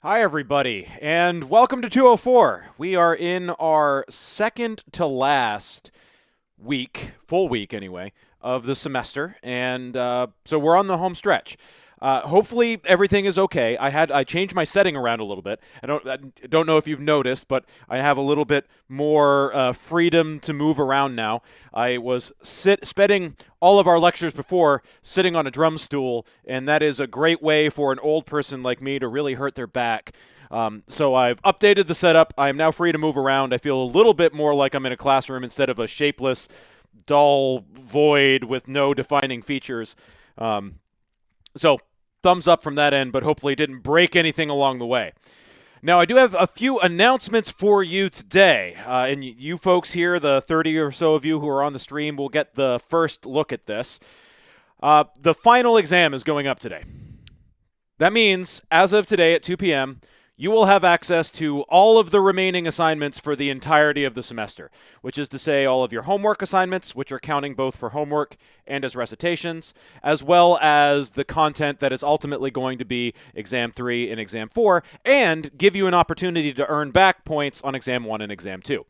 Hi, everybody, and welcome to 204. We are in our second to last week, full week anyway, of the semester, and so we're on the home stretch. Hopefully everything is okay. I changed my setting around a little bit. I don't know if you've noticed, but I have a little bit more freedom to move around now. I was spending all of our lectures before sitting on a drum stool, and that is a great way for an old person like me to really hurt their back. So I've updated the setup. I am now free to move around. I feel a little bit more like I'm in a classroom instead of a shapeless, dull void with no defining features. So thumbs up from that end, but hopefully it didn't break anything along the way. Now, I do have a few announcements for you today. And you folks here, the 30 or so of you who are on the stream, will get the first look at this. The final exam is going up today. That means, as of today at 2 p.m., you will have access to all of the remaining assignments for the entirety of the semester, which is to say all of your homework assignments, which are counting both for homework and as recitations, as well as the content that is ultimately going to be Exam 3 and Exam 4, and give you an opportunity to earn back points on Exam 1 and Exam 2.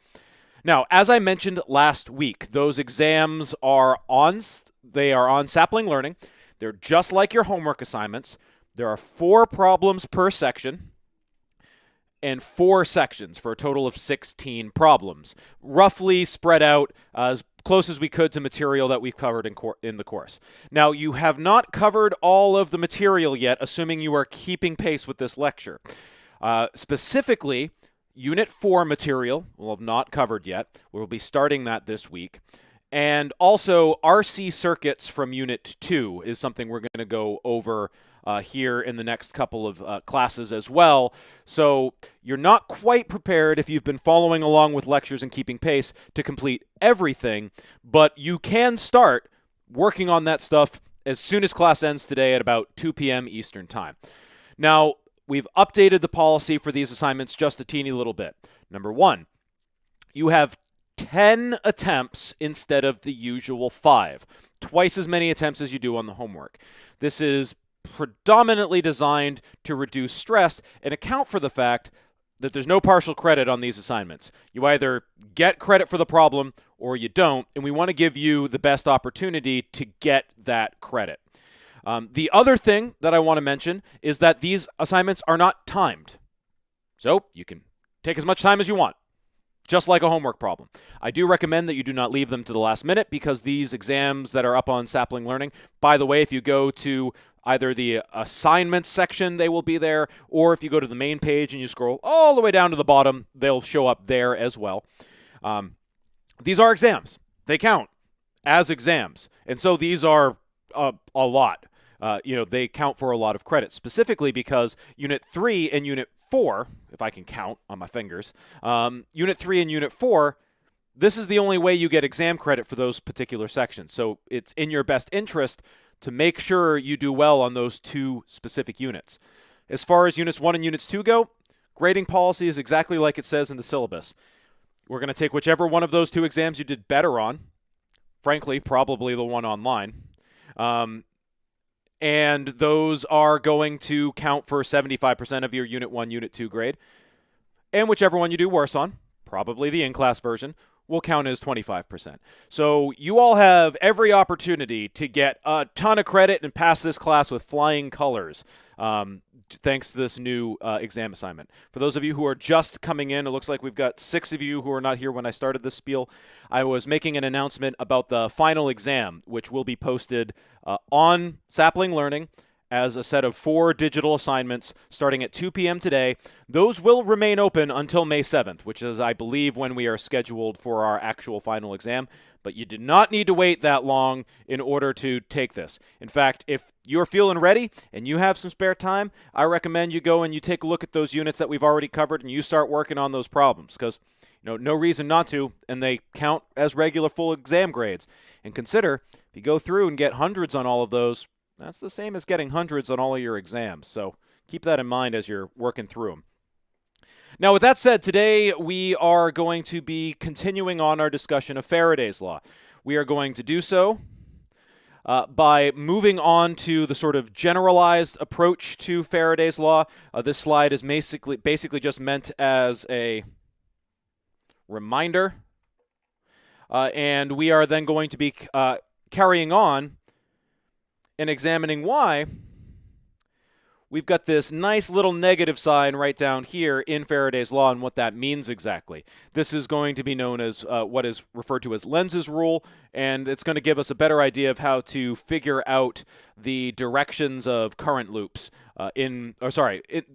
Now, as I mentioned last week, those exams are on Sapling Learning. They're just like your homework assignments. There are 4 problems per section and 4 sections for a total of 16 problems, roughly spread out as close as we could to material that we've covered in the course. Now, you have not covered all of the material yet, assuming you are keeping pace with this lecture. Specifically, Unit 4 material we'll have not covered yet. We'll be starting that this week. And also, RC circuits from Unit 2 is something we're going to go over here in the next couple of classes as well. So you're not quite prepared if you've been following along with lectures and keeping pace to complete everything, but you can start working on that stuff as soon as class ends today at about 2 p.m. Eastern Time. Now, we've updated the policy for these assignments just a teeny little bit. Number 1, you have 10 attempts instead of the usual 5. Twice as many attempts as you do on the homework. This is predominantly designed to reduce stress and account for the fact that there's no partial credit on these assignments. You either get credit for the problem or you don't, and we want to give you the best opportunity to get that credit. The other thing that I want to mention is that these assignments are not timed. So you can take as much time as you want, just like a homework problem. I do recommend that you do not leave them to the last minute because these exams that are up on Sapling Learning, by the way, if you go to either the assignments section, they will be there, or if you go to the main page and you scroll all the way down to the bottom, they'll show up there as well. These are exams. They count as exams. And so these are a lot. They count for a lot of credit, specifically because Unit 3 and Unit 4, if I can count on my fingers, Unit 3 and Unit 4, this is the only way you get exam credit for those particular sections. So it's in your best interest to make sure you do well on those 2 specific units. As far as Units 1 and Units 2 go, grading policy is exactly like it says in the syllabus. We're going to take whichever one of those 2 exams you did better on, frankly, probably the one online, and those are going to count for 75% of your Unit 1, Unit 2 grade. And whichever one you do worse on, probably the in-class version, will count as 25%. So you all have every opportunity to get a ton of credit and pass this class with flying colors, thanks to this new exam assignment. For those of you who are just coming in, it looks like we've got 6 of you who are not here when I started this spiel. I was making an announcement about the final exam, which will be posted on Sapling Learning as a set of 4 digital assignments starting at 2 p.m. today. Those will remain open until May 7th, which is, I believe, when we are scheduled for our actual final exam. But you do not need to wait that long in order to take this. In fact, if you're feeling ready and you have some spare time, I recommend you go and you take a look at those units that we've already covered and you start working on those problems because no reason not to, and they count as regular full exam grades. And consider, if you go through and get hundreds on all of those, that's the same as getting hundreds on all of your exams. So keep that in mind as you're working through them. Now, with that said, today we are going to be continuing on our discussion of Faraday's law. We are going to do so by moving on to the sort of generalized approach to Faraday's law. This slide is basically just meant as a reminder. And we are then going to be carrying on and examining why we've got this nice little negative sign right down here in Faraday's law and what that means exactly. This is going to be known as what is referred to as Lenz's rule, and it's going to give us a better idea of how to figure out the directions of current loops the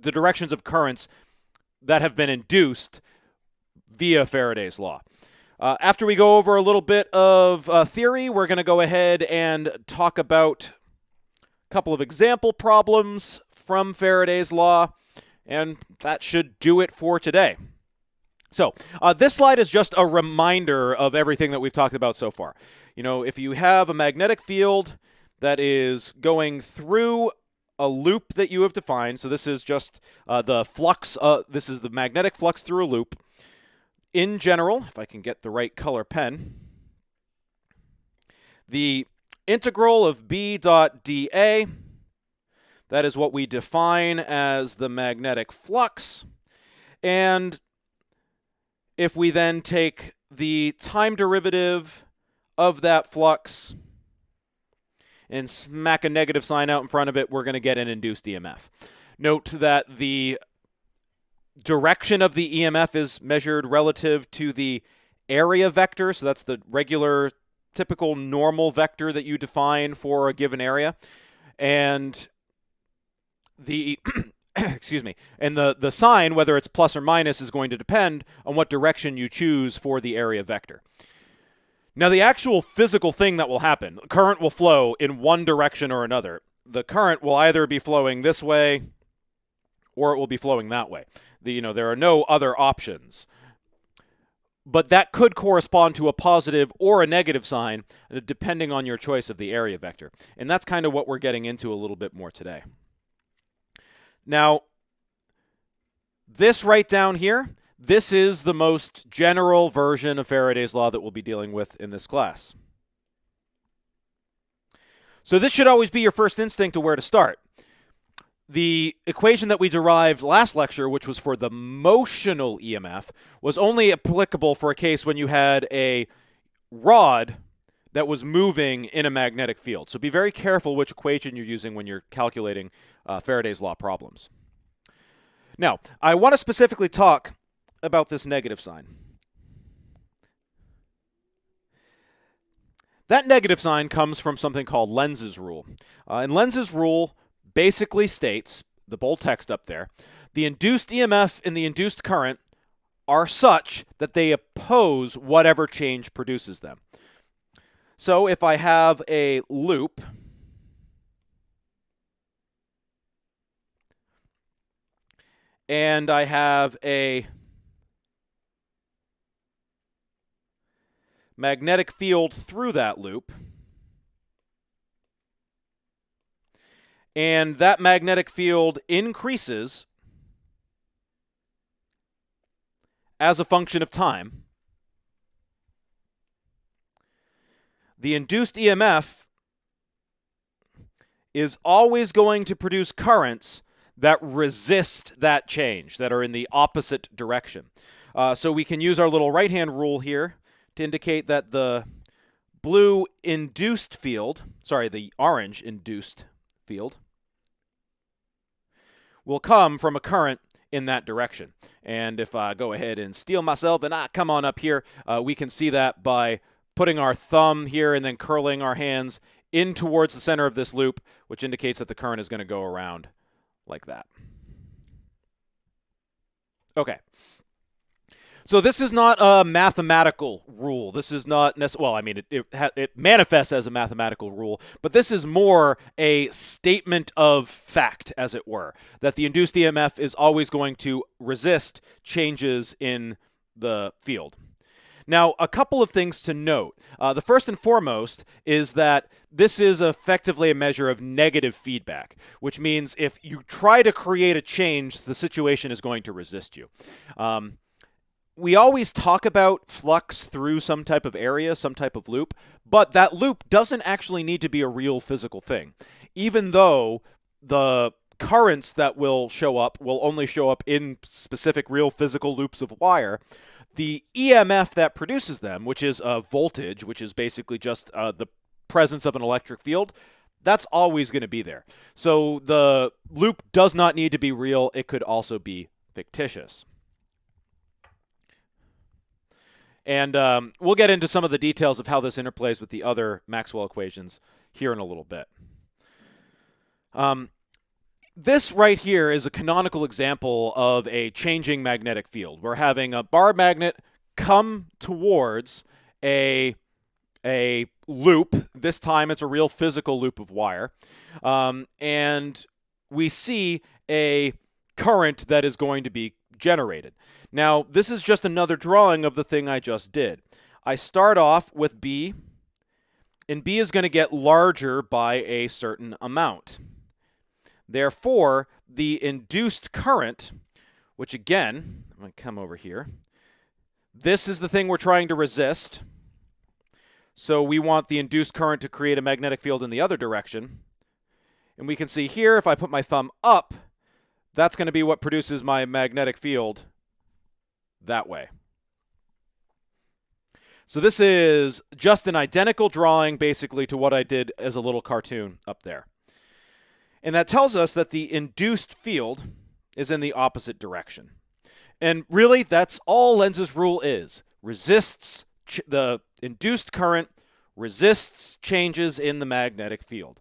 directions of currents that have been induced via Faraday's law. After we go over a little bit of theory, we're going to go ahead and talk about a couple of example problems from Faraday's law, and that should do it for today. So this slide is just a reminder of everything that we've talked about so far. You know, if you have a magnetic field that is going through a loop that you have defined, so this is just the flux, this is the magnetic flux through a loop. In general, if I can get the right color pen, the integral of B dot dA, that is what we define as the magnetic flux. And if we then take the time derivative of that flux and smack a negative sign out in front of it, we're going to get an induced EMF. Note that the direction of the EMF is measured relative to the area vector. So that's the regular, typical, normal vector that you define for a given area. And the excuse me, and the sign, whether it's plus or minus, is going to depend on what direction you choose for the area vector. Now, the actual physical thing that will happen, current will flow in one direction or another. The current will either be flowing this way or it will be flowing that way. There are no other options. But that could correspond to a positive or a negative sign, depending on your choice of the area vector. And that's kind of what we're getting into a little bit more today. Now, this right down here, this is the most general version of Faraday's law that we'll be dealing with in this class. So this should always be your first instinct to where to start. The equation that we derived last lecture, which was for the motional EMF, was only applicable for a case when you had a rod that was moving in a magnetic field. So be very careful which equation you're using when you're calculating Faraday's law problems. Now, I want to specifically talk about this negative sign. That negative sign comes from something called Lenz's rule. And Lenz's rule basically states, the bold text up there, the induced EMF and the induced current are such that they oppose whatever change produces them. So if I have a loop and I have a magnetic field through that loop, and that magnetic field increases as a function of time, the induced EMF is always going to produce currents that resist that change, that are in the opposite direction. So we can use our little right-hand rule here to indicate that the blue induced field, the orange induced field, will come from a current in that direction. And if I go ahead and steal myself and I come on up here, we can see that by putting our thumb here and then curling our hands in towards the center of this loop, which indicates that the current is going to go around like that. Okay. So this is not a mathematical rule. This is not it manifests as a mathematical rule, but this is more a statement of fact, as it were, that the induced EMF is always going to resist changes in the field. Now, a couple of things to note. The first and foremost is that this is effectively a measure of negative feedback, which means if you try to create a change, the situation is going to resist you. we always talk about flux through some type of area, some type of loop, but that loop doesn't actually need to be a real physical thing. Even though the currents that will show up will only show up in specific real physical loops of wire, the EMF that produces them, which is a voltage, which is basically just the presence of an electric field, that's always going to be there. So the loop does not need to be real. It could also be fictitious. And we'll get into some of the details of how this interplays with the other Maxwell equations here in a little bit. This right here is a canonical example of a changing magnetic field. We're having a bar magnet come towards a loop. This time it's a real physical loop of wire. And we see a current that is going to be generated. Now, this is just another drawing of the thing I just did. I start off with B, and B is going to get larger by a certain amount. Therefore, the induced current, which again, I'm going to come over here. This is the thing we're trying to resist. So we want the induced current to create a magnetic field in the other direction. And we can see here, if I put my thumb up, that's going to be what produces my magnetic field that way. So this is just an identical drawing, basically, to what I did as a little cartoon up there. And that tells us that the induced field is in the opposite direction. And really, that's all Lenz's rule is. The induced current resists changes in the magnetic field.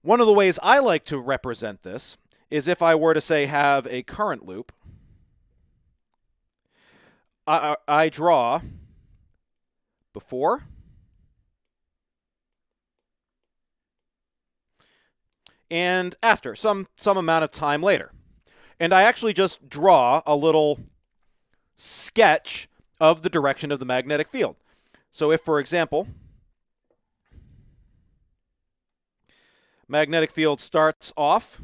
One of the ways I like to represent this is if I were to, say, have a current loop. I draw before and after, some amount of time later. And I actually just draw a little sketch of the direction of the magnetic field. So if, for example, magnetic field starts off,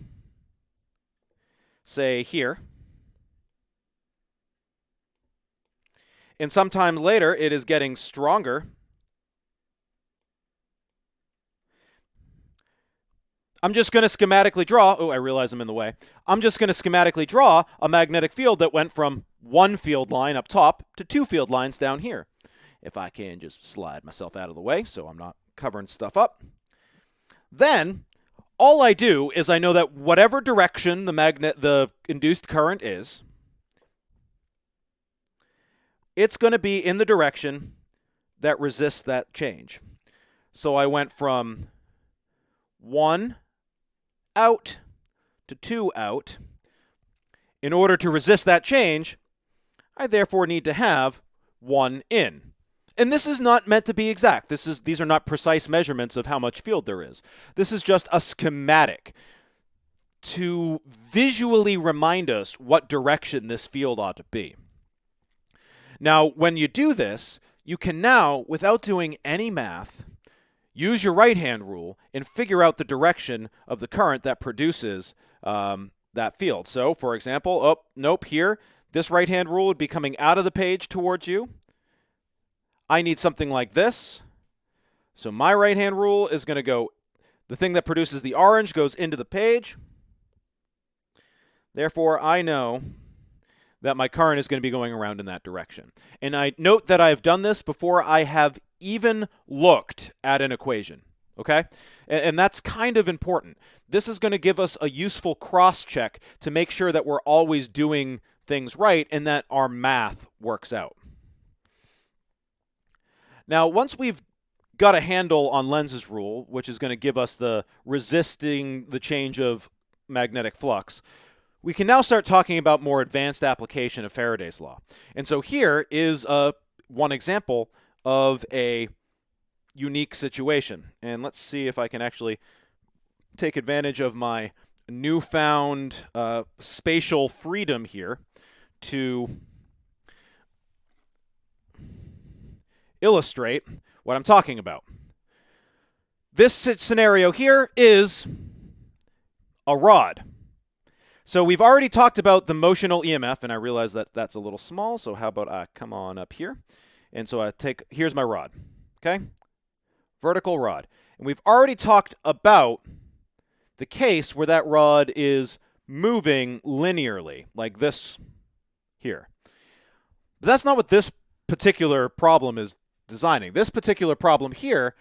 say here, and sometime later it is getting stronger, I'm just going to schematically draw, oh, I realize I'm in the way. I'm just going to schematically draw a magnetic field that went from one field line up top to two field lines down here. If I can just slide myself out of the way so I'm not covering stuff up. Then, all I do is I know that whatever direction the induced current is, it's going to be in the direction that resists that change. So I went from 1 out to 2 out. In order to resist that change, I therefore need to have 1 in. And this is not meant to be exact. These are not precise measurements of how much field there is. This is just a schematic to visually remind us what direction this field ought to be. Now, when you do this, you can now, without doing any math, use your right-hand rule and figure out the direction of the current that produces that field. So, for example, oh, nope, here, this right-hand rule would be coming out of the page towards you. I need something like this. So my right-hand rule is going to go, the thing that produces the orange goes into the page. Therefore, I know that my current is going to be going around in that direction. And I note that I've done this before I have even looked at an equation, okay? And that's kind of important. This is going to give us a useful cross-check to make sure that we're always doing things right and that our math works out. Now, once we've got a handle on Lenz's rule, which is going to give us the resisting the change of magnetic flux, we can now start talking about more advanced application of Faraday's law. And so here is one example of a unique situation. And let's see if I can actually take advantage of my newfound spatial freedom here to illustrate what I'm talking about. This scenario here is a rod. So we've already talked about the motional EMF, and I realize that that's a little small, so how about I come on up here? And so here's my rod, okay? Vertical rod. And we've already talked about the case where that rod is moving linearly, like this here. But that's not what this particular problem is designing. This particular problem here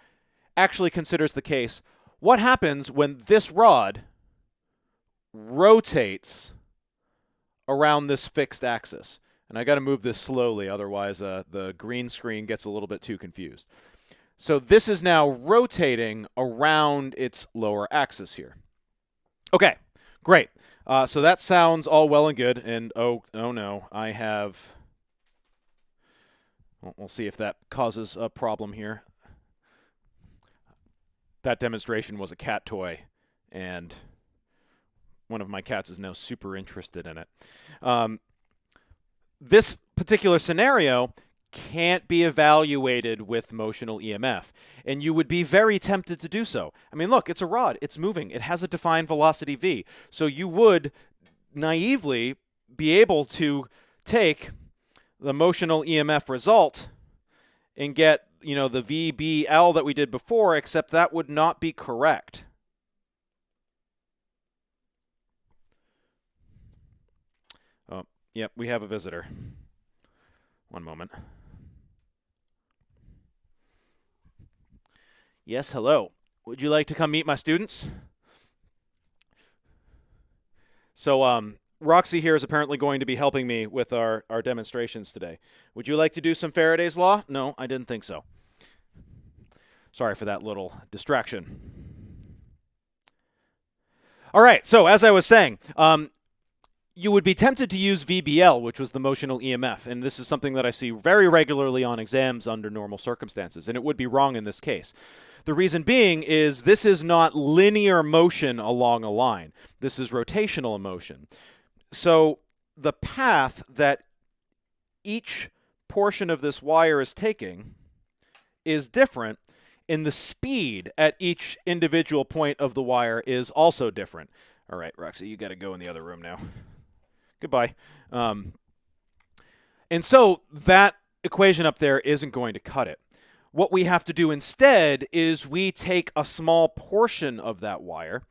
actually considers the case, what happens when this rod rotates around this fixed axis? And I got to move this slowly, otherwise the green screen gets a little bit too confused. So this is now rotating around its lower axis here. Okay, great. So that sounds all well and good. And oh no, I have... Well, we'll see if that causes a problem here. That demonstration was a cat toy, and one of my cats is now super interested in it. This particular scenario can't be evaluated with motional EMF, and you would be very tempted to do so. I mean, look, it's a rod. It's moving. It has a defined velocity v. So you would naively be able to take the motional EMF result and get, you know, the VBL that we did before, except that would not be correct. Oh, yep, we have a visitor. One moment. Yes, hello. Would you like to come meet my students? So, Roxy here is apparently going to be helping me with our demonstrations today. Would you like to do some Faraday's Law? No, I didn't think so. Sorry for that little distraction. All right, so as I was saying, you would be tempted to use VBL, which was the motional EMF, and this is something that I see very regularly on exams under normal circumstances, and it would be wrong in this case. The reason being is this is not linear motion along a line. This is rotational motion. So the path that each portion of this wire is taking is different, and the speed at each individual point of the wire is also different. All right, Roxy, you got to go in the other room now. Goodbye. And so that equation up there isn't going to cut it. What we have to do instead is we take a small portion of that wire,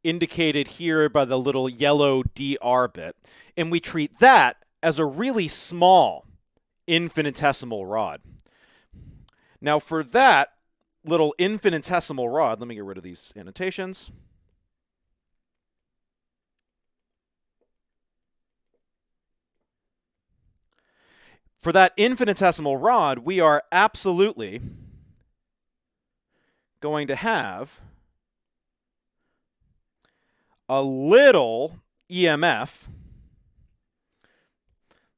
indicated here by the little yellow DR bit, and we treat that as a really small infinitesimal rod. Now for that little infinitesimal rod, let me get rid of these annotations. For that infinitesimal rod, we are absolutely going to have a little EMF.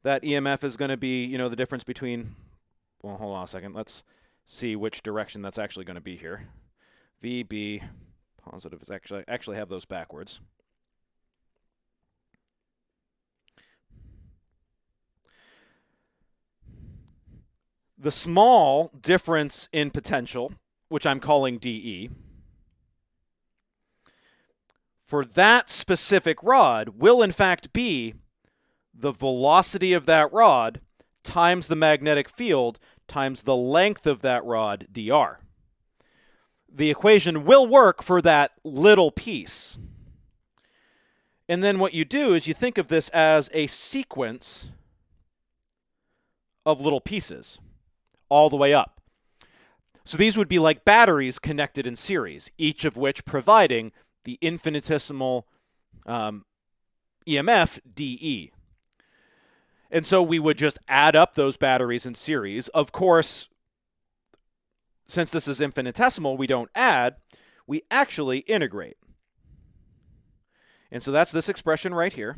That EMF is going to be, you know, the difference between, well, hold on a second. Let's see which direction that's actually going to be here. VB positive is actually have those backwards. The small difference in potential, which I'm calling dE, for that specific rod will in fact be the velocity of that rod times the magnetic field times the length of that rod, dr. The equation will work for that little piece. And then what you do is you think of this as a sequence of little pieces all the way up. So these would be like batteries connected in series, each of which providing the infinitesimal EMF dE. And so we would just add up those batteries in series. Of course, since this is infinitesimal, we don't add, we actually integrate. And so that's this expression right here.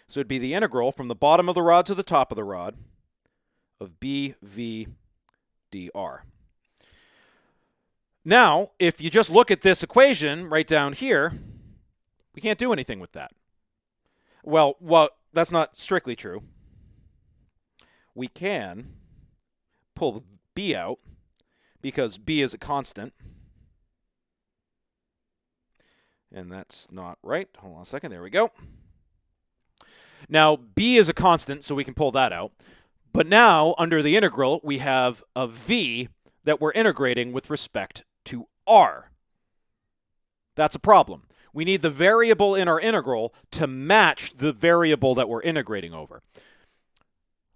So it'd be the integral from the bottom of the rod to the top of the rod of BV dr. Now, if you just look at this equation right down here, we can't do anything with that. Well, that's not strictly true. We can pull B out because B is a constant. And that's not right. Hold on a second. There we go. Now, b is a constant, so we can pull that out. But now, under the integral, we have a v that we're integrating with respect to r. That's a problem. We need the variable in our integral to match the variable that we're integrating over.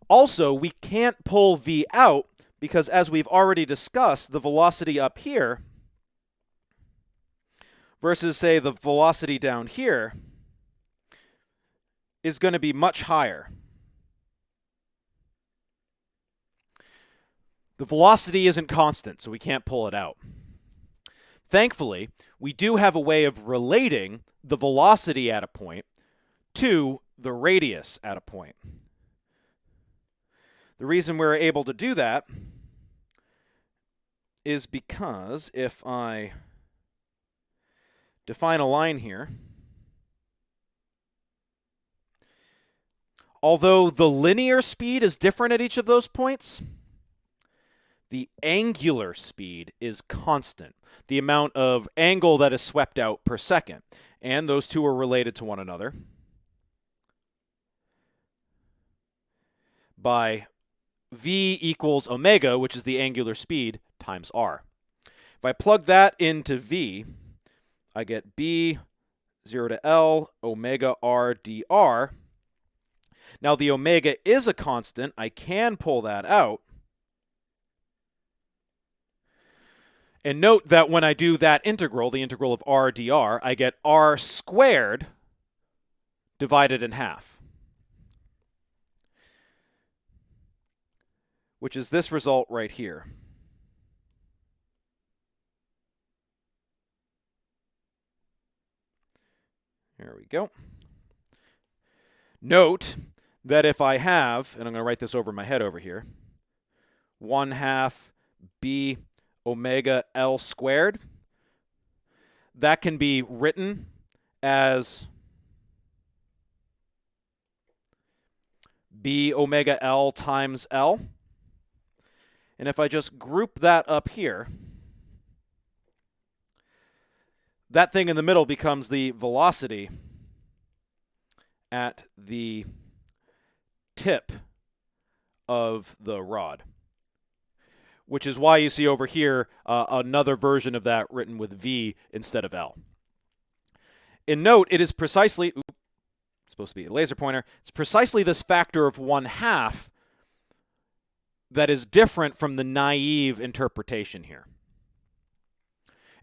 Also, we can't pull v out because, as we've already discussed, the velocity up here versus, say, the velocity down here is going to be much higher. The velocity isn't constant, so we can't pull it out. Thankfully, we do have a way of relating the velocity at a point to the radius at a point. The reason we're able to do that is because if I define a line here, although the linear speed is different at each of those points, the angular speed is constant, the amount of angle that is swept out per second. And those two are related to one another by v equals omega, which is the angular speed, times r. If I plug that into v, I get b 0 to L omega r dr. Now, the omega is a constant. I can pull that out. And note that when I do that integral, the integral of r dr, I get r squared divided in half, which is this result right here. There we go. Note that if I have, and I'm going to write this over my head over here, 1/2 b omega L squared, that can be written as b omega L times L. And if I just group that up here, that thing in the middle becomes the velocity at the tip of the rod, which is why you see over here another version of that written with v instead of L. And note, it is precisely, supposed to be a laser pointer, it's precisely this factor of 1/2 that is different from the naive interpretation here.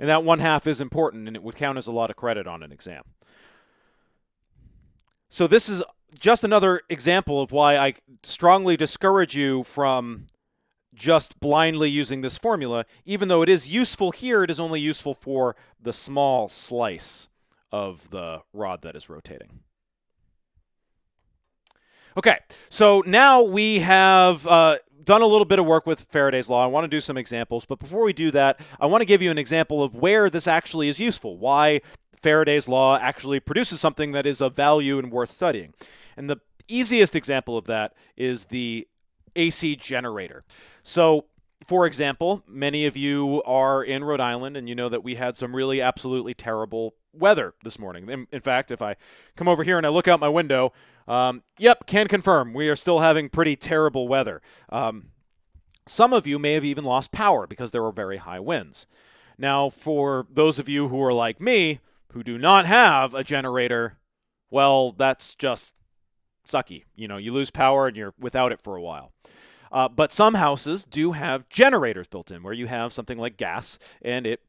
And that 1/2 is important, and it would count as a lot of credit on an exam. So this is just another example of why I strongly discourage you from just blindly using this formula. Even though it is useful here, it is only useful for the small slice of the rod that is rotating. Okay, so now we have done a little bit of work with Faraday's law. I want to do some examples, but before we do that, I want to give you an example of where this actually is useful, why Faraday's law actually produces something that is of value and worth studying. And the easiest example of that is the AC generator. So, for example, many of you are in Rhode Island, and you know that we had some really absolutely terrible weather this morning. In fact, if I come over here and I look out my window, yep, can confirm we are still having pretty terrible weather. Some of you may have even lost power because there were very high winds. Now, for those of you who are like me, who do not have a generator, well, that's just sucky. You know, you lose power and you're without it for a while. But some houses do have generators built in where you have something like gas and it,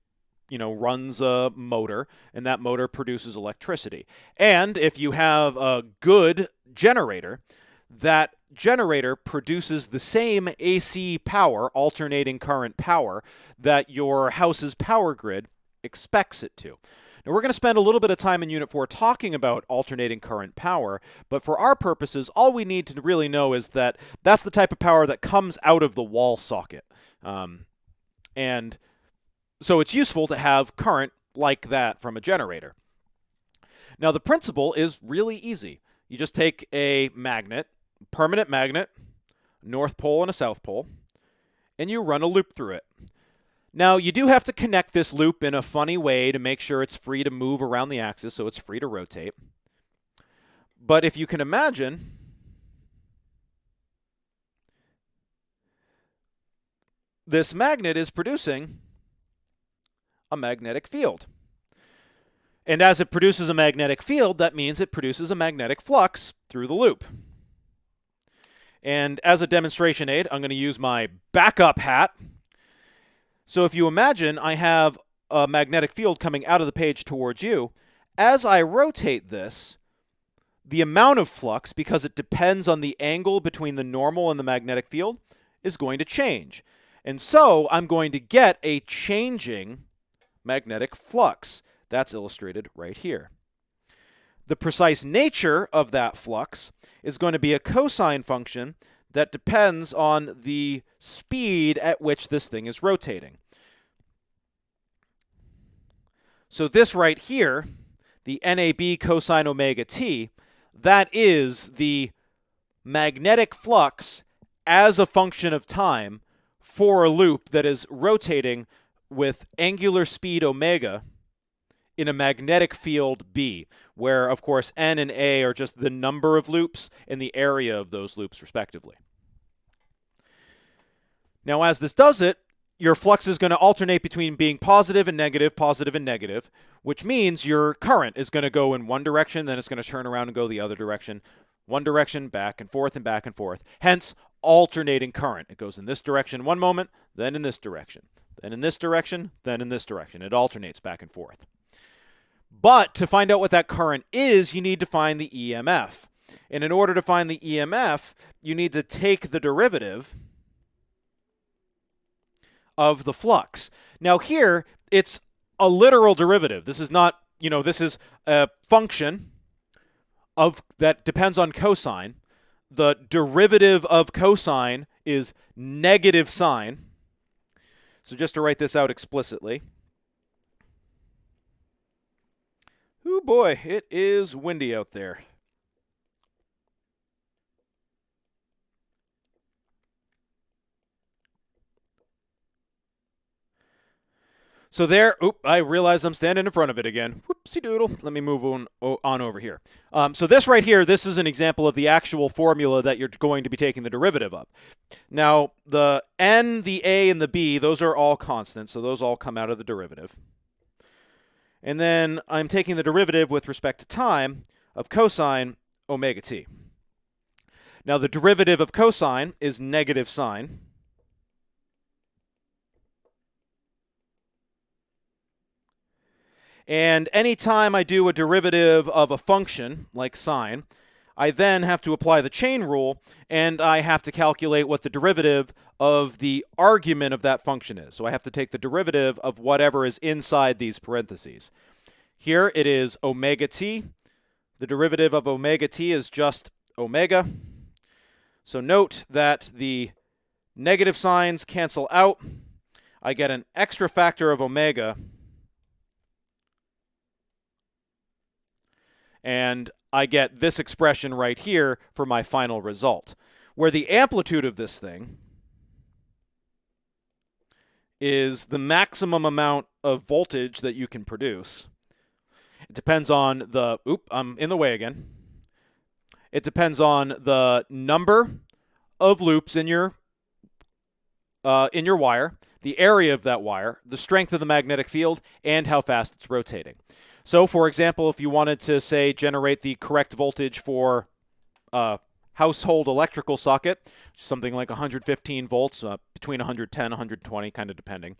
you know, runs a motor and that motor produces electricity. And if you have a good generator, that generator produces the same AC power, alternating current power, that your house's power grid expects it to. Now, we're going to spend a little bit of time in Unit 4 talking about alternating current power, but for our purposes, all we need to really know is that that's the type of power that comes out of the wall socket. And so it's useful to have current like that from a generator. Now, the principle is really easy. You just take a magnet, permanent magnet, north pole and a south pole, and you run a loop through it. Now, you do have to connect this loop in a funny way to make sure it's free to move around the axis, so it's free to rotate. But if you can imagine, this magnet is producing a magnetic field. And as it produces a magnetic field, that means it produces a magnetic flux through the loop. And as a demonstration aid, I'm going to use my backup hat. So if you imagine I have a magnetic field coming out of the page towards you, as I rotate this, the amount of flux, because it depends on the angle between the normal and the magnetic field, is going to change. And so I'm going to get a changing magnetic flux. That's illustrated right here. The precise nature of that flux is going to be a cosine function that depends on the speed at which this thing is rotating. So this right here, the NAB cosine omega t, that is the magnetic flux as a function of time for a loop that is rotating with angular speed omega in a magnetic field B, where, of course, N and A are just the number of loops and the area of those loops, respectively. Now, as this does it, your flux is going to alternate between being positive and negative, which means your current is going to go in one direction, then it's going to turn around and go the other direction. One direction, back and forth, and back and forth. Hence, alternating current. It goes in this direction one moment, then in this direction, then in this direction, then in this direction. It alternates back and forth. But to find out what that current is, you need to find the EMF. And in order to find the EMF, you need to take the derivative of the flux. Now here, it's a literal derivative. This is not, this is a function that depends on cosine. The derivative of cosine is negative sine. So just to write this out explicitly. Oh boy, it is windy out there. So there, I realize I'm standing in front of it again. Whoopsie doodle. Let me move on over here. So this right here, this is an example of the actual formula that you're going to be taking the derivative of. Now, the N, the A, and the B, those are all constants, so those all come out of the derivative. And then I'm taking the derivative with respect to time of cosine omega t. Now, the derivative of cosine is negative sine. And anytime I do a derivative of a function, like sine, I then have to apply the chain rule, and I have to calculate what the derivative of the argument of that function is. So I have to take the derivative of whatever is inside these parentheses. Here it is omega t. The derivative of omega t is just omega. So note that the negative signs cancel out. I get an extra factor of omega. And I get this expression right here for my final result, where the amplitude of this thing is the maximum amount of voltage that you can produce. It depends on the, I'm in the way again. It depends on the number of loops in your wire, the area of that wire, the strength of the magnetic field, and how fast it's rotating. So, for example, if you wanted to, say, generate the correct voltage for a household electrical socket, something like 115 volts, between 110 and 120, kind of depending,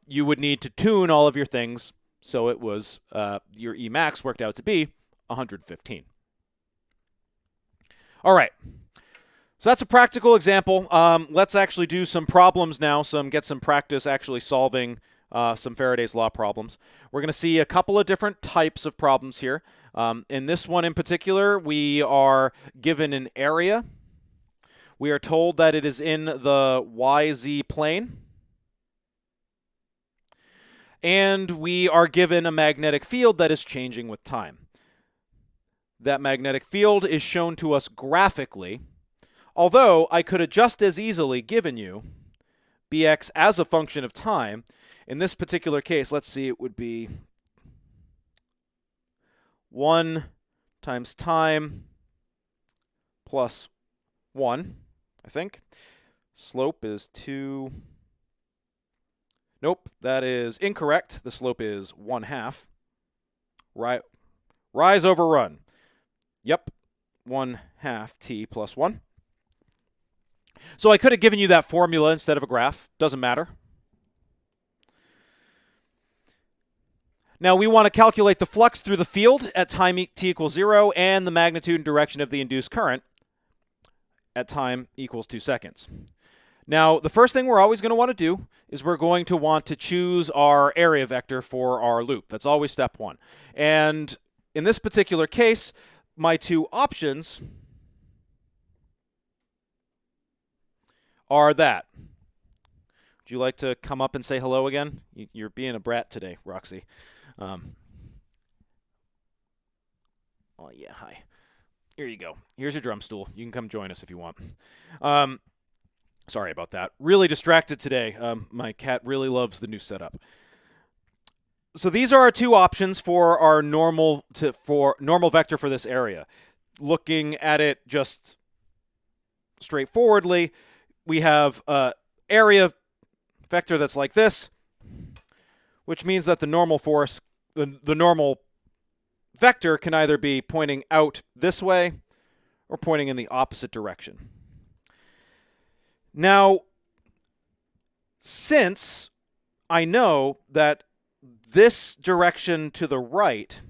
you would need to tune all of your things so it was, your Emax worked out to be 115. All right. So that's a practical example. Let's actually do some problems now, get some practice actually solving some Faraday's law problems. We're going to see a couple of different types of problems here. In this one in particular, we are given an area. We are told that it is in the YZ plane. And we are given a magnetic field that is changing with time. That magnetic field is shown to us graphically, although I could have just as easily given you bx as a function of time. In this particular case, let's see, it would be 1 times time plus 1, I think. Slope is 2. Nope, that is incorrect. The slope is 1/2. Rise over run. Yep, 1/2 t plus 1. So I could have given you that formula instead of a graph. Doesn't matter. Now we want to calculate the flux through the field at time t equals 0 and the magnitude and direction of the induced current at time equals 2 seconds. Now, the first thing we're always going to want to do is we're going to want to choose our area vector for our loop. That's always step one. And in this particular case, my two options are that. Would you like to come up and say hello again? You're being a brat today, Roxy. Oh, yeah, hi. Here you go. Here's your drum stool. You can come join us if you want. Sorry about that. Really distracted today. My cat really loves the new setup. So these are our two options for our normal vector for this area. Looking at it just straightforwardly, we have an area vector that's like this, which means that the normal force, the normal vector can either be pointing out this way or pointing in the opposite direction. Now, since I know that this direction to the right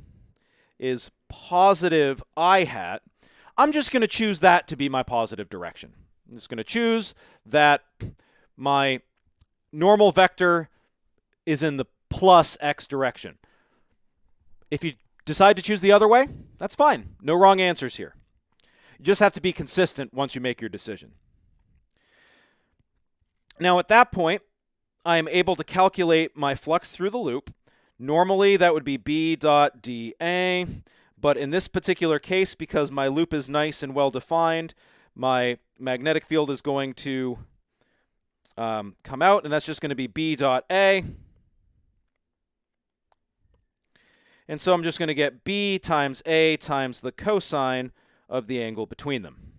is positive I hat, I'm just going to choose that to be my positive direction. I'm just going to choose that my normal vector is in the plus x direction. If you decide to choose the other way, that's fine. No wrong answers here. You just have to be consistent once you make your decision. Now, at that point, I am able to calculate my flux through the loop. Normally, that would be B dot dA, but in this particular case, because my loop is nice and well-defined, my magnetic field is going to come out, and that's just going to be B dot A. And so I'm just going to get B times A times the cosine of the angle between them.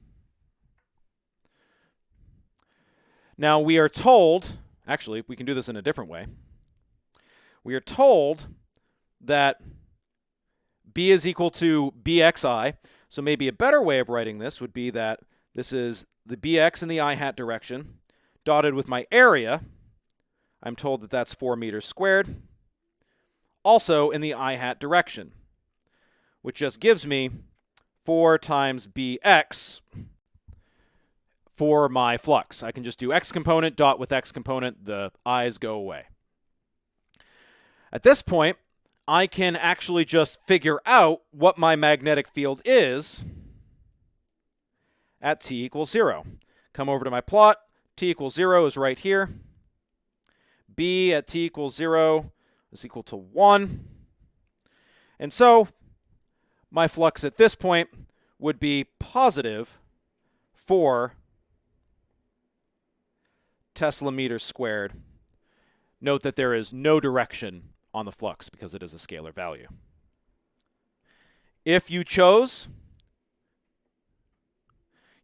Now, we are told, actually, we can do this in a different way. We are told that B is equal to BXI. So maybe a better way of writing this would be that this is the BX in the I hat direction, dotted with my area. I'm told that that's 4 meters squared. Also in the I hat direction, which just gives me 4 times BX for my flux. I can just do x component, dot with x component, the i's go away. At this point, I can actually just figure out what my magnetic field is at t equals 0. Come over to my plot. T equals 0 is right here. B at t equals 0 is equal to 1. And so my flux at this point would be positive 4 Tesla meters squared. Note that there is no direction on the flux because it is a scalar value. If you chose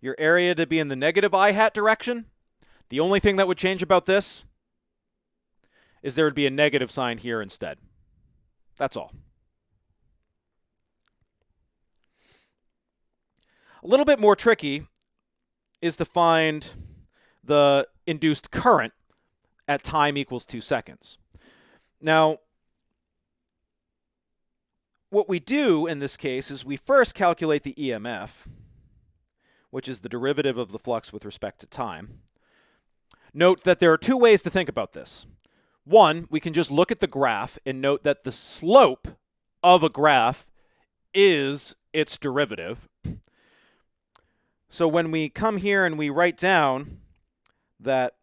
your area to be in the negative I hat direction, the only thing that would change about this is there would be a negative sign here instead. That's all. A little bit more tricky is to find the induced current at time equals 2 seconds. Now, what we do in this case is we first calculate the EMF, which is the derivative of the flux with respect to time. Note that there are two ways to think about this. One, we can just look at the graph and note that the slope of a graph is its derivative. So when we come here and we write down that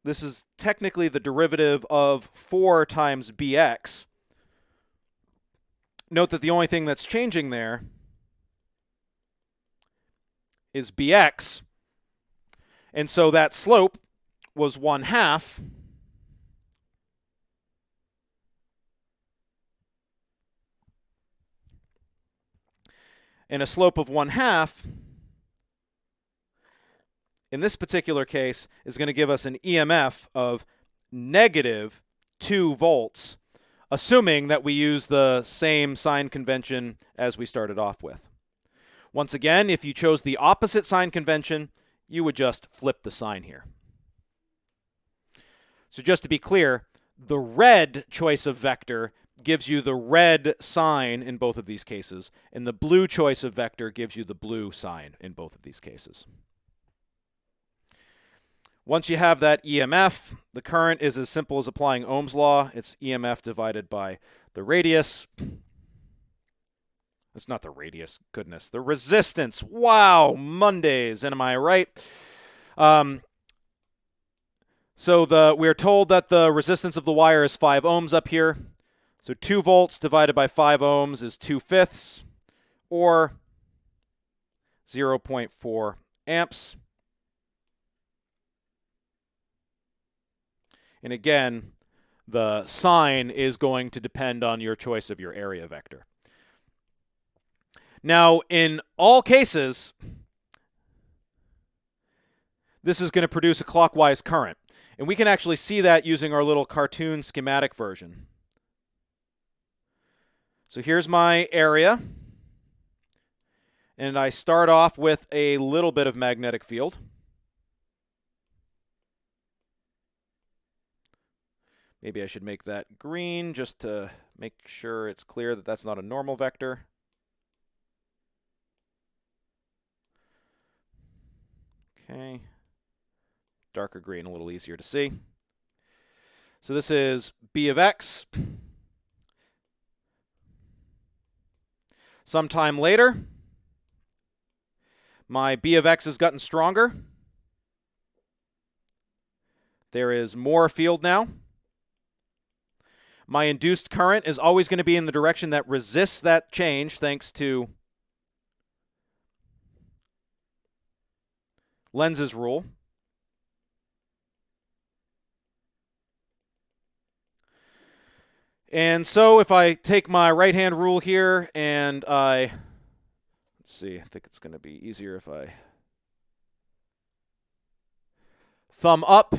this is technically the derivative of 4 times bx, note that the only thing that's changing there is bx. And so that slope was 1/2, and a slope of 1/2, in this particular case, is going to give us an EMF of negative 2 volts, assuming that we use the same sign convention as we started off with. Once again, if you chose the opposite sign convention, you would just flip the sign here. So just to be clear, the red choice of vector gives you the red sign in both of these cases, and the blue choice of vector gives you the blue sign in both of these cases. Once you have that EMF, the current is as simple as applying Ohm's law. It's EMF divided by the radius. It's not the radius, goodness. The resistance. Wow, Mondays, am I right? So we're told that the resistance of the wire is 5 ohms up here. So 2 volts divided by 5 ohms is 2/5, or 0.4 amps. And again, the sign is going to depend on your choice of your area vector. Now, in all cases, this is going to produce a clockwise current. And we can actually see that using our little cartoon schematic version. So here's my area. And I start off with a little bit of magnetic field. Maybe I should make that green just to make sure it's clear that that's not a normal vector. Okay. Darker green, a little easier to see. So this is B of x. Sometime later, my B of x has gotten stronger. There is more field now. My induced current is always going to be in the direction that resists that change, thanks to Lenz's rule. And so if I take my right-hand rule here and let's see, I think it's going to be easier if I thumb up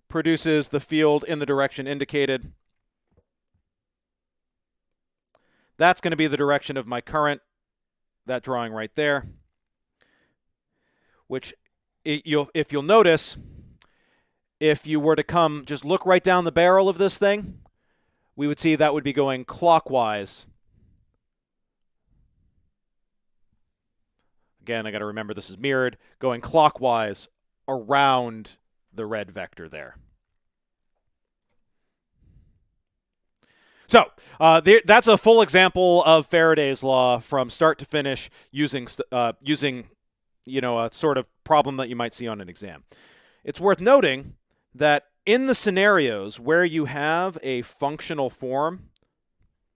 produces the field in the direction indicated. That's going to be the direction of my current, that drawing right there, which if you'll notice, if you were to just look right down the barrel of this thing, we would see that would be going clockwise. Again, I got to remember this is mirrored, going clockwise around the red vector there. So that's a full example of Faraday's law from start to finish using a sort of problem that you might see on an exam. It's worth noting that in the scenarios where you have a functional form,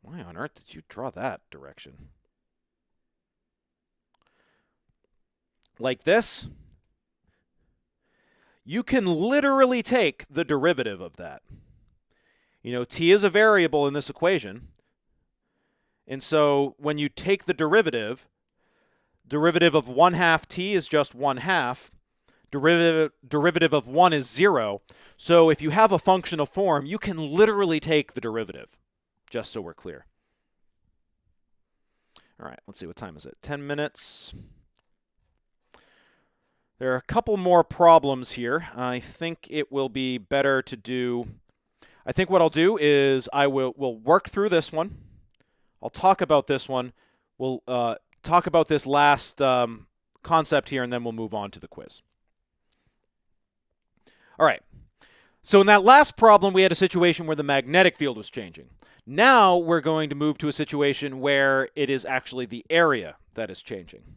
why on earth did you draw that direction? Like this, you can literally take the derivative of that. You know, t is a variable in this equation. And so when you take the derivative of 1/2 t is just 1/2. Derivative of 1 is 0. So if you have a functional form, you can literally take the derivative, just so we're clear. All right, let's see, what time is it? 10 minutes. There are a couple more problems here. I think it will be better to do, I think what I'll do is we'll work through this one. I'll talk about this one. We'll talk about this last concept here, and then we'll move on to the quiz. All right. So in that last problem, we had a situation where the magnetic field was changing. Now we're going to move to a situation where it is actually the area that is changing.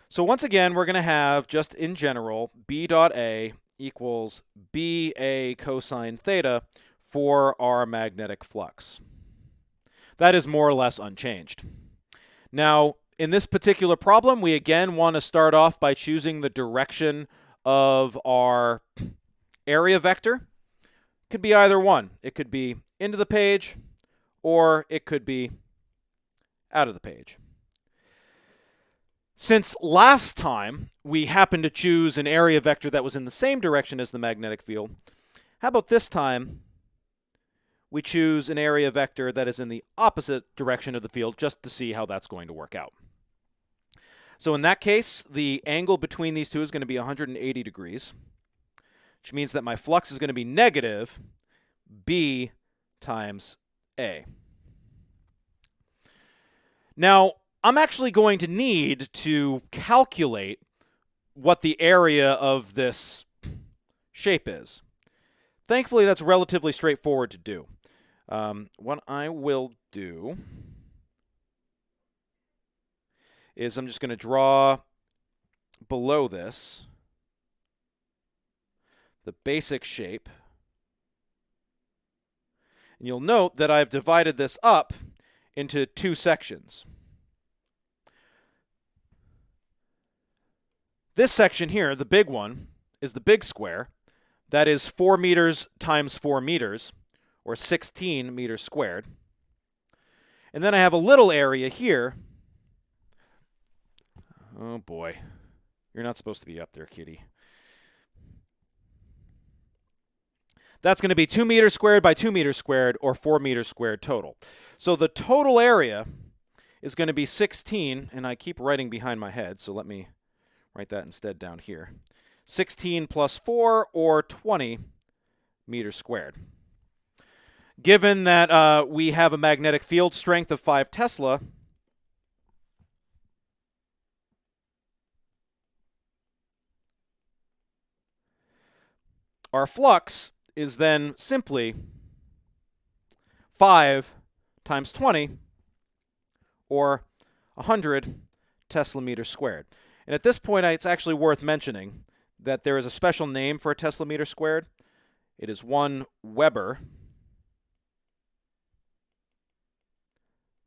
So once again, we're going to have, just in general, B dot A equals BA cosine theta for our magnetic flux. That is more or less unchanged. Now, in this particular problem, we again want to start off by choosing the direction of our area vector could be either one. It could be into the page, or it could be out of the page. Since last time we happened to choose an area vector that was in the same direction as the magnetic field, how about this time we choose an area vector that is in the opposite direction of the field, just to see how that's going to work out. So in that case, the angle between these two is going to be 180 degrees, which means that my flux is going to be negative B times A. Now, I'm actually going to need to calculate what the area of this shape is. Thankfully, that's relatively straightforward to do. What I will do is I'm just going to draw below this the basic shape. And you'll note that I've divided this up into two sections. This section here, the big one, is the big square. That is 4 meters times 4 meters, or 16 meters squared. And then I have a little area here. Oh boy, you're not supposed to be up there, kitty. That's going to be 2 meters squared by 2 meters squared, or 4 meters squared total. So the total area is going to be 16, and I keep writing behind my head, so let me write that instead down here. 16 plus 4, or 20 meters squared. Given that we have a magnetic field strength of 5 Tesla, our flux is then simply 5 times 20, or 100 Tesla meters squared. And at this point, it's actually worth mentioning that there is a special name for a Tesla meter squared. It is 1 Weber,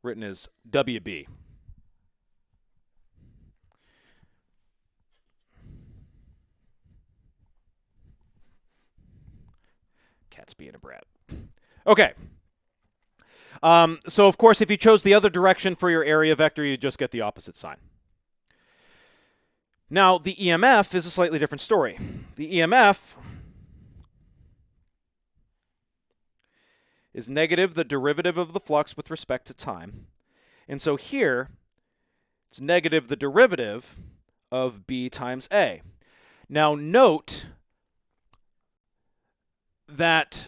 written as WB. Cat's being a brat. Okay. So, of course, if you chose the other direction for your area vector, you just get the opposite sign. Now, the EMF is a slightly different story. The EMF is negative the derivative of the flux with respect to time. And so here, it's negative the derivative of B times A. Now, note that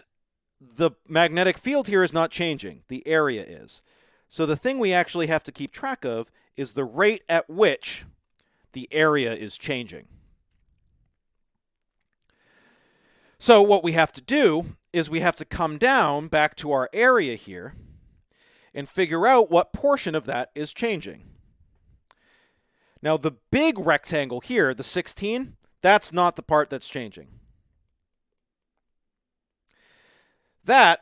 the magnetic field here is not changing. The area is. So the thing we actually have to keep track of is the rate at which the area is changing. So what we have to do is we have to come down back to our area here and figure out what portion of that is changing. Now the big rectangle here, the 16, that's not the part that's changing. The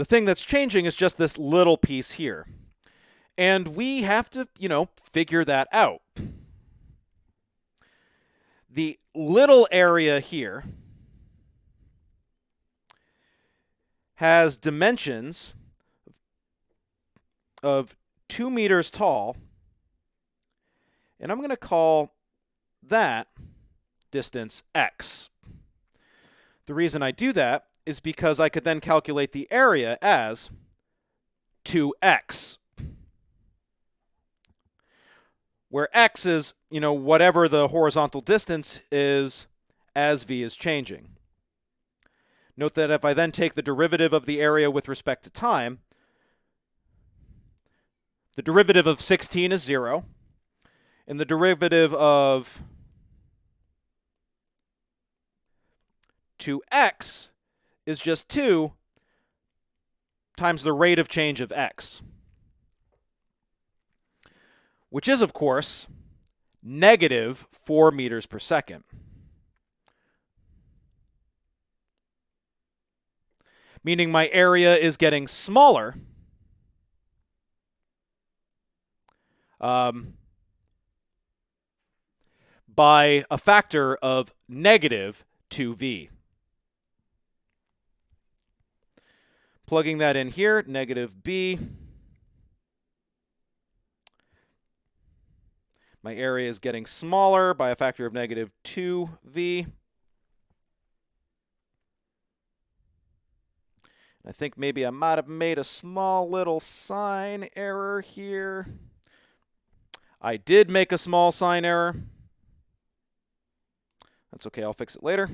thing that's changing is just this little piece here. And we have to, figure that out. The little area here has dimensions of 2 meters tall, and I'm going to call that distance x. The reason I do that is because I could then calculate the area as 2x. Where x is, whatever the horizontal distance is as v is changing. Note that if I then take the derivative of the area with respect to time, the derivative of 16 is 0, and the derivative of 2x is just 2 times the rate of change of x, which is, of course, negative 4 meters per second. Meaning my area is getting smaller by a factor of negative 2v. Plugging that in here, negative b. My area is getting smaller by a factor of negative 2v. I think maybe I might have made a small little sign error here. I did make a small sign error. That's okay, I'll fix it later.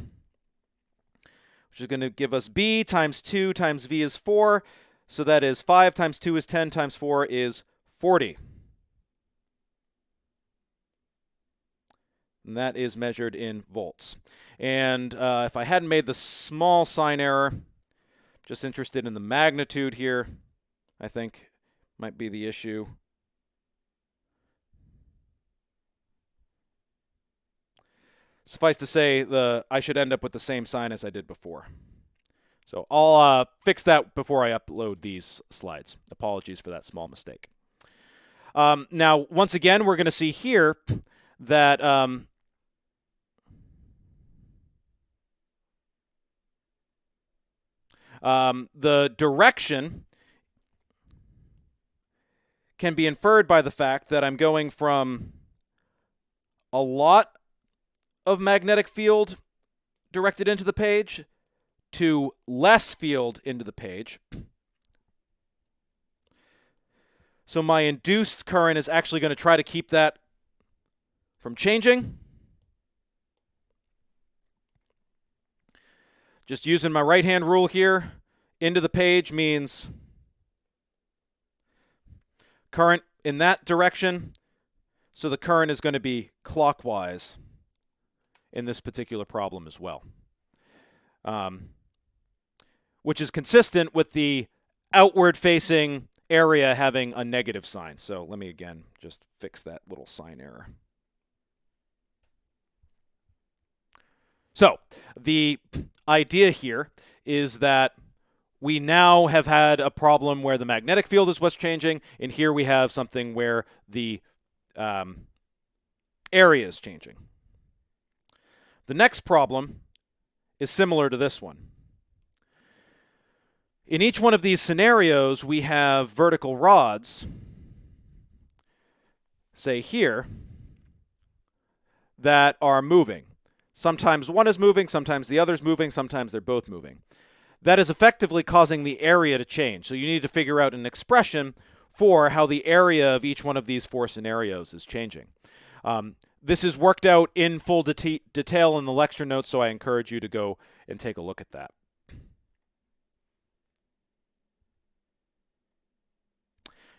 Which is going to give us b times 2 times v is 4. So that is 5 times 2 is 10 times 4 is 40. And that is measured in volts. And if I hadn't made the small sign error, just interested in the magnitude here, I think might be the issue. Suffice to say, I should end up with the same sign as I did before. So I'll fix that before I upload these slides. Apologies for that small mistake. Now, once again, we're going to see here that the direction can be inferred by the fact that I'm going from a lot of magnetic field directed into the page to less field into the page. So my induced current is actually going to try to keep that from changing. Just using my right-hand rule here, into the page means current in that direction. So the current is going to be clockwise in this particular problem as well, which is consistent with the outward-facing area having a negative sign. So let me again just fix that little sign error. So the idea here is that we now have had a problem where the magnetic field is what's changing, and here we have something where the area is changing. The next problem is similar to this one. In each one of these scenarios, we have vertical rods, say here, that are moving. Sometimes one is moving, sometimes the other is moving, sometimes they're both moving. That is effectively causing the area to change. So you need to figure out an expression for how the area of each one of these four scenarios is changing. This is worked out in full detail in the lecture notes, so I encourage you to go and take a look at that.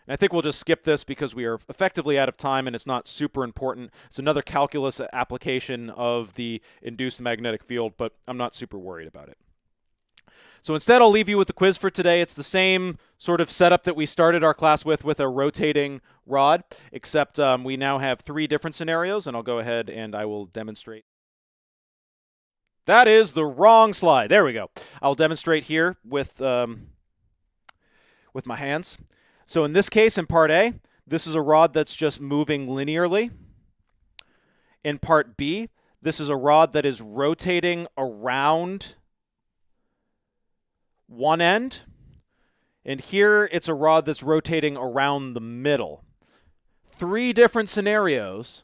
And I think we'll just skip this because we are effectively out of time and it's not super important. It's another calculus application of the induced magnetic field, but I'm not super worried about it. So instead, I'll leave you with the quiz for today. It's the same sort of setup that we started our class with a rotating rod, except we now have 3 different scenarios, and I'll go ahead and I will demonstrate. That is the wrong slide. There we go. I'll demonstrate here with my hands. So in this case, in part A, this is a rod that's just moving linearly. In part B, this is a rod that is rotating around one end, and here it's a rod that's rotating around the middle. 3 different scenarios.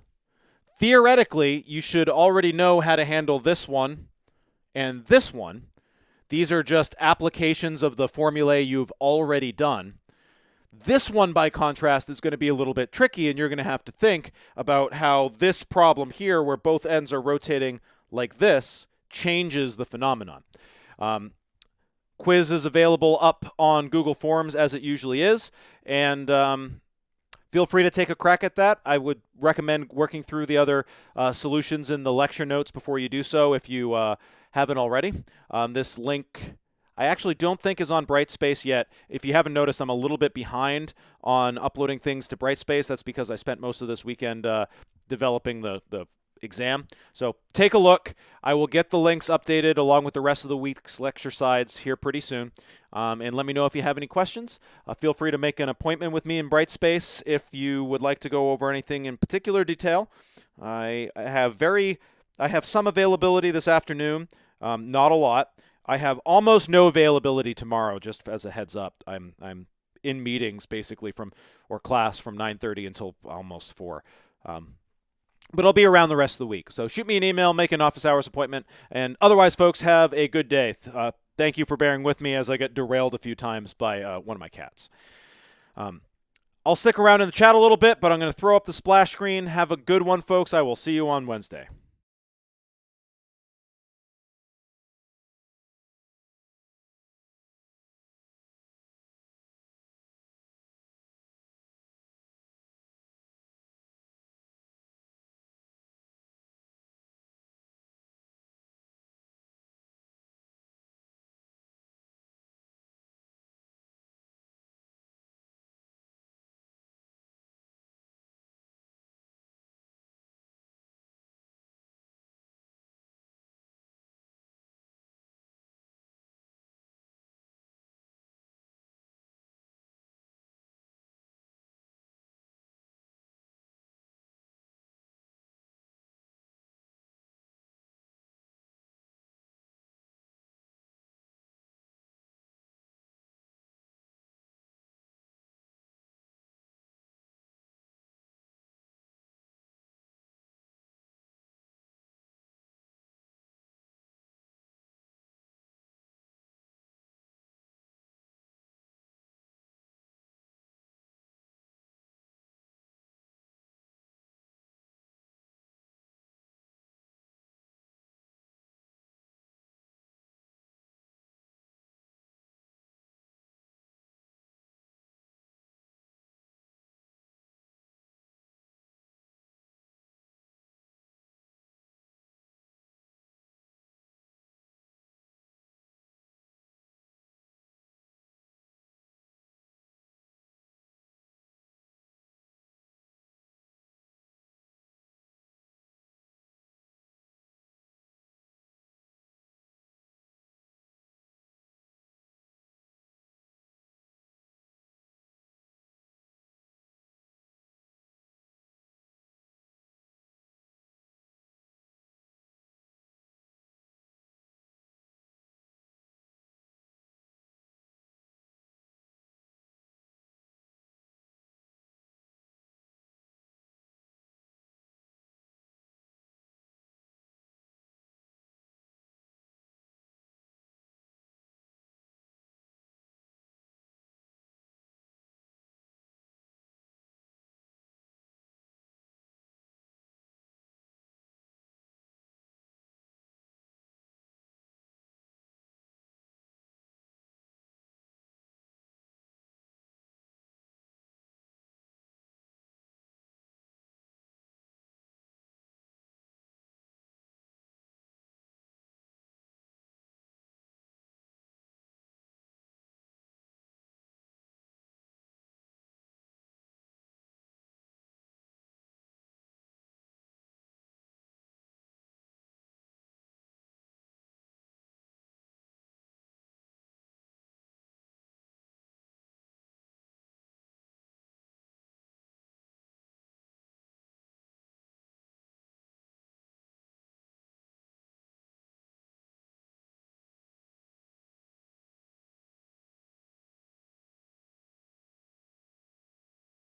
Theoretically, you should already know how to handle this one and this one. These are just applications of the formulae you've already done. This one, by contrast, is going to be a little bit tricky, and you're going to have to think about how this problem here, where both ends are rotating like this, changes the phenomenon. Quiz is available up on Google Forms as it usually is, and feel free to take a crack at that. I would recommend working through the other solutions in the lecture notes before you do so if you haven't already. This link I actually don't think is on Brightspace yet. If you haven't noticed, I'm a little bit behind on uploading things to Brightspace. That's because I spent most of this weekend developing the exam. So take a look. I will get the links updated along with the rest of the week's lecture slides here pretty soon. And let me know if you have any questions. Feel free to make an appointment with me in Brightspace if you would like to go over anything in particular detail. I have some availability this afternoon, not a lot. I have almost no availability tomorrow. Just as a heads up, I'm in meetings basically or class from 9:30 until almost 4. But I'll be around the rest of the week. So shoot me an email, make an office hours appointment, and otherwise, folks, have a good day. Thank you for bearing with me as I get derailed a few times by one of my cats. I'll stick around in the chat a little bit, but I'm going to throw up the splash screen. Have a good one, folks. I will see you on Wednesday.